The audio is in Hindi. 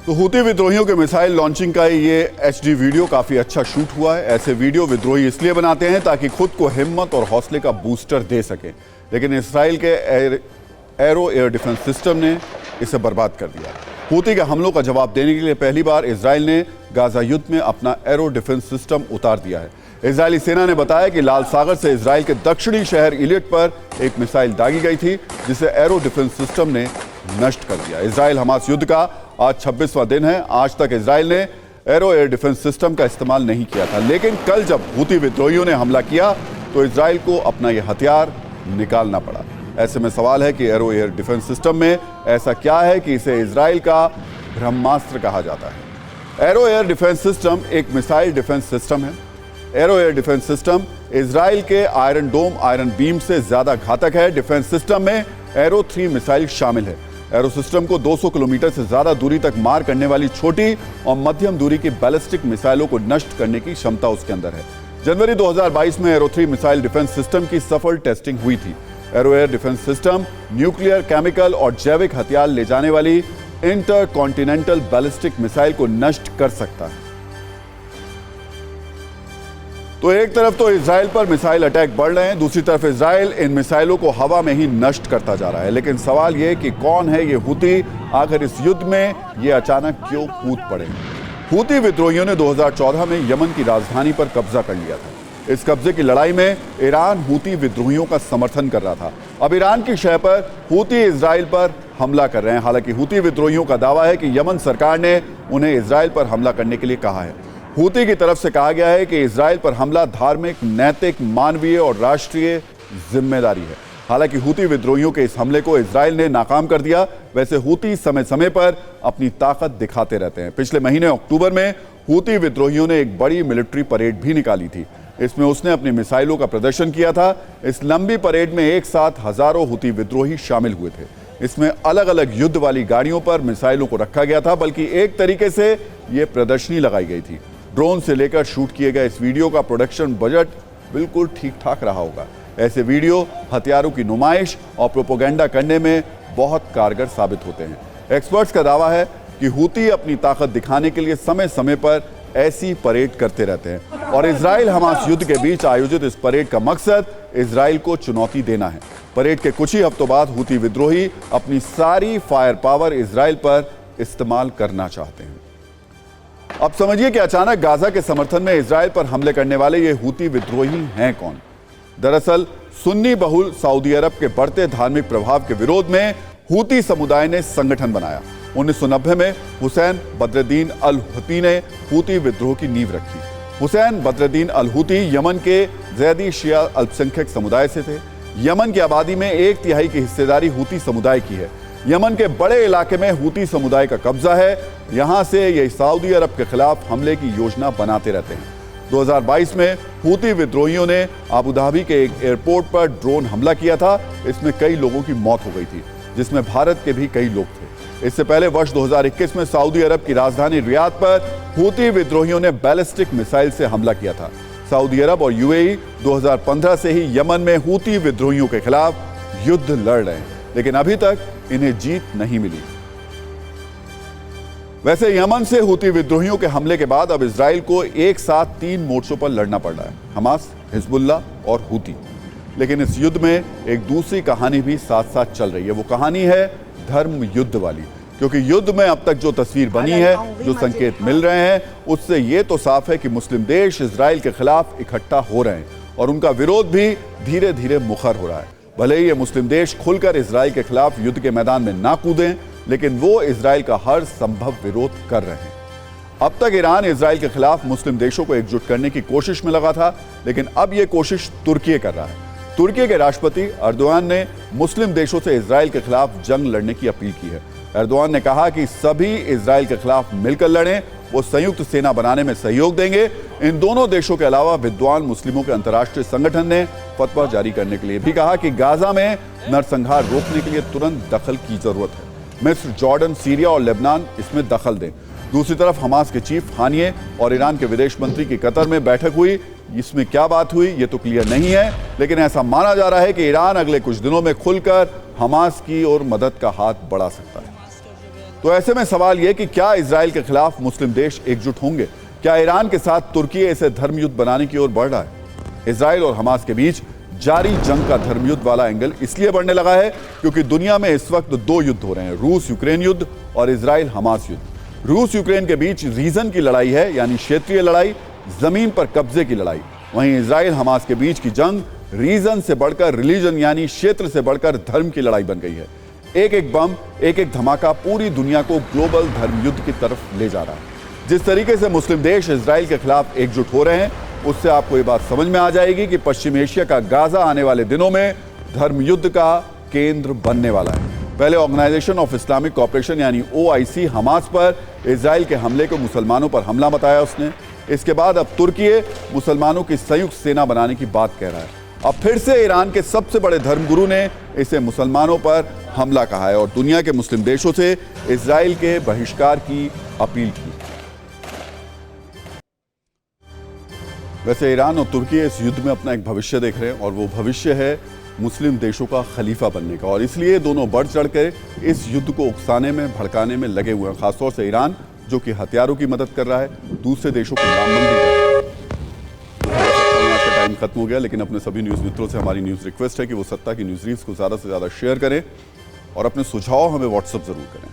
तो हूती विद्रोहियों के मिसाइल लॉन्चिंग का ये एचडी वीडियो काफी अच्छा शूट हुआ है। ऐसे वीडियो विद्रोही इसलिए बनाते हैं ताकि खुद को हिम्मत और हौसले का बूस्टर दे सकें, लेकिन इसराइल के एरो एयर डिफेंस सिस्टम ने इसे बर्बाद कर दिया। हूती के हमलों का जवाब देने के लिए पहली बार इसराइल ने गाजा युद्ध में अपना एरो डिफेंस सिस्टम उतार दिया है। इजरायली सेना ने बताया कि लाल सागर से इसराइल के दक्षिणी शहर इलियट पर एक मिसाइल दागी गई थी, जिसे एरो डिफेंस सिस्टम ने नष्ट कर दिया। इसराइल हमास युद्ध का आज 26वां दिन है। आज तक इसराइल ने एरो एयर डिफेंस सिस्टम का इस्तेमाल नहीं किया था, लेकिन कल जब हूती विद्रोहियों ने हमला किया तो इसराइल को अपना यह हथियार निकालना पड़ा। ऐसे में सवाल है कि एरो एयर डिफेंस सिस्टम में ऐसा क्या है कि इसे इसराइल का ब्रह्मास्त्र कहा जाता है। एरो एयर डिफेंस सिस्टम एक मिसाइल डिफेंस सिस्टम है। Arrow air defence system Israel के आयरन डोम आयरन बीम से ज्यादा घातक है। डिफेंस सिस्टम में एरो 3 मिसाइल शामिल है। एरो सिस्टम को 200 किलोमीटर से ज्यादा दूरी तक मार करने वाली छोटी और मध्यम दूरी की बैलिस्टिक मिसाइलों को नष्ट करने की क्षमता उसके अंदर है। जनवरी 2022 में एरो 3 मिसाइल डिफेंस सिस्टम की सफल टेस्टिंग हुई थी। Arrow air defence system nuclear, chemical और जैविक हथियार ले जाने वाली इंटरकॉन्टिनेंटल बैलिस्टिक मिसाइल को नष्ट कर सकता है। तो एक तरफ तो इसराइल पर मिसाइल अटैक बढ़ रहे हैं, दूसरी तरफ इसराइल इन मिसाइलों को हवा में ही नष्ट करता जा रहा है। लेकिन सवाल यह कि कौन है ये हूती, आखिर इस युद्ध में ये अचानक क्यों कूद पड़े। हूती विद्रोहियों ने 2014 में यमन की राजधानी पर कब्जा कर लिया था। इस कब्जे की लड़ाई में ईरान हूती विद्रोहियों का समर्थन कर रहा था। अब ईरान की शह पर हूती इसराइल पर हमला कर रहे हैं। हालांकि हूती विद्रोहियों का दावा है कि यमन सरकार ने उन्हें इसराइल पर हमला करने के लिए कहा है। हूती की तरफ से कहा गया है कि इसराइल पर हमला धार्मिक, नैतिक, मानवीय और राष्ट्रीय जिम्मेदारी है। हालांकि हूती विद्रोहियों के इस हमले को इसराइल ने नाकाम कर दिया। वैसे हूती समय समय पर अपनी ताकत दिखाते रहते हैं। पिछले महीने अक्टूबर में हूती विद्रोहियों ने एक बड़ी मिलिट्री परेड भी निकाली थी। इसमें उसने अपनी मिसाइलों का प्रदर्शन किया था। इस लंबी परेड में एक साथ हजारों हूती विद्रोही शामिल हुए थे। इसमें अलग अलग युद्ध वाली गाड़ियों पर मिसाइलों को रखा गया था, बल्कि एक तरीके से यह प्रदर्शनी लगाई गई थी। ड्रोन से लेकर शूट किए गए इस वीडियो का प्रोडक्शन बजट बिल्कुल ठीक ठाक रहा होगा। ऐसे वीडियो हथियारों की नुमाइश और प्रोपोगेंडा करने में बहुत कारगर साबित होते हैं। एक्सपर्ट्स का दावा है कि हूती अपनी ताकत दिखाने के लिए समय समय पर ऐसी परेड करते रहते हैं और इसराइल हमास युद्ध के बीच आयोजित इस परेड का मकसद इसराइल को चुनौती देना है। परेड के कुछ ही हफ्तों बाद हूती विद्रोही अपनी सारी फायर पावर इसराइल पर इस्तेमाल करना चाहते हैं। अब समझिए कि अचानक गाजा के समर्थन में इसराइल पर हमले करने वाले ये हूती विद्रोही हैं कौन। दरअसल सुन्नी बहुल सऊदी अरब के बढ़ते धार्मिक प्रभाव के विरोध में हूती समुदाय ने संगठन बनाया। 1990 में हुसैन बद्रुद्दीन अल हूती ने हूती विद्रोह की नींव रखी। Hussain Badruddin al Houthi Yemen के जैदी शिया अल्पसंख्यक समुदाय से थे। यमन की आबादी में 1/3 की हिस्सेदारी हूती समुदाय की है। यमन के बड़े इलाके में हूती समुदाय का कब्जा है। यहां से ये सऊदी अरब के खिलाफ हमले की योजना बनाते रहते हैं। 2022 में हूती विद्रोहियों ने अबू धाबी के एक एयरपोर्ट पर ड्रोन हमला किया था। इसमें कई लोगों की मौत हो गई थी, जिसमें भारत के भी कई लोग थे। इससे पहले वर्ष 2021 में सऊदी अरब की राजधानी रियाद पर हूती विद्रोहियों ने बैलिस्टिक मिसाइल से हमला किया था। सऊदी अरब और यूएई 2015 से ही यमन में हूती विद्रोहियों के खिलाफ युद्ध लड़ रहे हैं, लेकिन अभी तक इन्हें जीत नहीं मिली। वैसे यमन से हूती विद्रोहियों के हमले के बाद अब इसराइल को एक साथ 3 मोर्चों पर लड़ना पड़ रहा है, हमास, हिजबुल्लाह और हूती। लेकिन इस युद्ध में एक दूसरी कहानी भी साथ साथ चल रही है। वो कहानी है धर्म युद्ध वाली, क्योंकि युद्ध में अब तक जो तस्वीर बनी है, जो संकेत मिल रहे हैं, उससे ये तो साफ है कि मुस्लिम देश इसराइल के खिलाफ इकट्ठा हो रहे हैं और उनका विरोध भी धीरे धीरे मुखर हो रहा है। भले ही ये मुस्लिम देश खुलकर इसराइल के खिलाफ युद्ध के मैदान में ना कूदें, लेकिन वो इसराइल का हर संभव विरोध कर रहे हैं। अब तक ईरान इसराइल के खिलाफ मुस्लिम देशों को एकजुट करने की कोशिश में लगा था, लेकिन अब यह कोशिश तुर्की कर रहा है। तुर्की के राष्ट्रपति अर्दोआन ने मुस्लिम देशों से इसराइल के खिलाफ जंग लड़ने की अपील की है। अर्दोआन ने कहा कि सभी इसराइल के खिलाफ मिलकर लड़ें, वो संयुक्त सेना बनाने में सहयोग देंगे। इन दोनों देशों के अलावा विद्वान मुस्लिमों के अंतर्राष्ट्रीय संगठन ने फतवा जारी करने के लिए भी कहा कि गाजा में नरसंहार रोकने के लिए तुरंत दखल की जरूरत है। मिस्र, जॉर्डन, सीरिया और लेबनान इसमें दखल दें। दूसरी तरफ हमास के चीफ हानिये और ईरान के विदेश मंत्री की कतर में बैठक हुई। इसमें क्या बात हुई ये तो क्लियर नहीं है, लेकिन ऐसा माना जा रहा है कि ईरान अगले कुछ दिनों में खुलकर हमास की ओर मदद का हाथ बढ़ा सकता है। तो ऐसे में सवाल यह कि क्या इजराइल के खिलाफ मुस्लिम देश एकजुट होंगे? क्या ईरान के साथ तुर्की इसे धर्म युद्ध बनाने की ओर बढ़ रहा है? इजराइल और हमास के बीच जारी जंग का धर्म युद्ध वाला एंगल इसलिए बढ़ने लगा है क्योंकि दुनिया में इस वक्त दो युद्ध हो रहे हैं, रूस यूक्रेन युद्ध और इजराइल हमास युद्ध। रूस यूक्रेन के बीच रीजन की लड़ाई है, यानी क्षेत्रीय लड़ाई, जमीन पर कब्जे की लड़ाई। वहीं इजराइल हमास के बीच की जंग रीजन से बढ़कर रिलीजन यानी क्षेत्र से बढ़कर धर्म की लड़ाई बन गई है। एक एक बम, एक एक धमाका पूरी दुनिया को ग्लोबल धर्म युद्ध की तरफ ले जा रहा है। जिस तरीके से मुस्लिम देश इजराइल के खिलाफ एकजुट हो रहे हैं, उससे आपको ये बात समझ में आ जाएगी कि पश्चिम एशिया का गाजा आने वाले दिनों में धर्म युद्ध का केंद्र बनने वाला है। पहले ऑर्गेनाइजेशन ऑफ इस्लामिक कोऑपरेशन यानी OIC हमास पर इजराइल के हमले को मुसलमानों पर हमला बताया उसने। इसके बाद अब तुर्की मुसलमानों की संयुक्त सेना बनाने की बात कह रहा है। अब फिर से ईरान के सबसे बड़े धर्मगुरु ने इसे मुसलमानों पर हमला कहा है और दुनिया के मुस्लिम देशों से इजराइल के बहिष्कार की अपील की। वैसे ईरान और तुर्की इस युद्ध में अपना एक भविष्य देख रहे हैं और वो भविष्य है मुस्लिम देशों का खलीफा बनने का, और इसलिए दोनों बढ़ चढ़कर इस युद्ध को उकसाने में, भड़काने में लगे हुए हैं। खासतौर से ईरान, जो कि हथियारों की मदद कर रहा है, दूसरे देशों को नामबंदी कर रहा है। आज का टाइम खत्म हो गया, लेकिन अपने सभी न्यूज़ मित्रों से हमारी न्यूज़ रिक्वेस्ट है कि वो सत्ता की न्यूज़ रील्स को ज़्यादा से ज़्यादा शेयर करें और अपने सुझाव हमें व्हाट्सएप ज़रूर करें।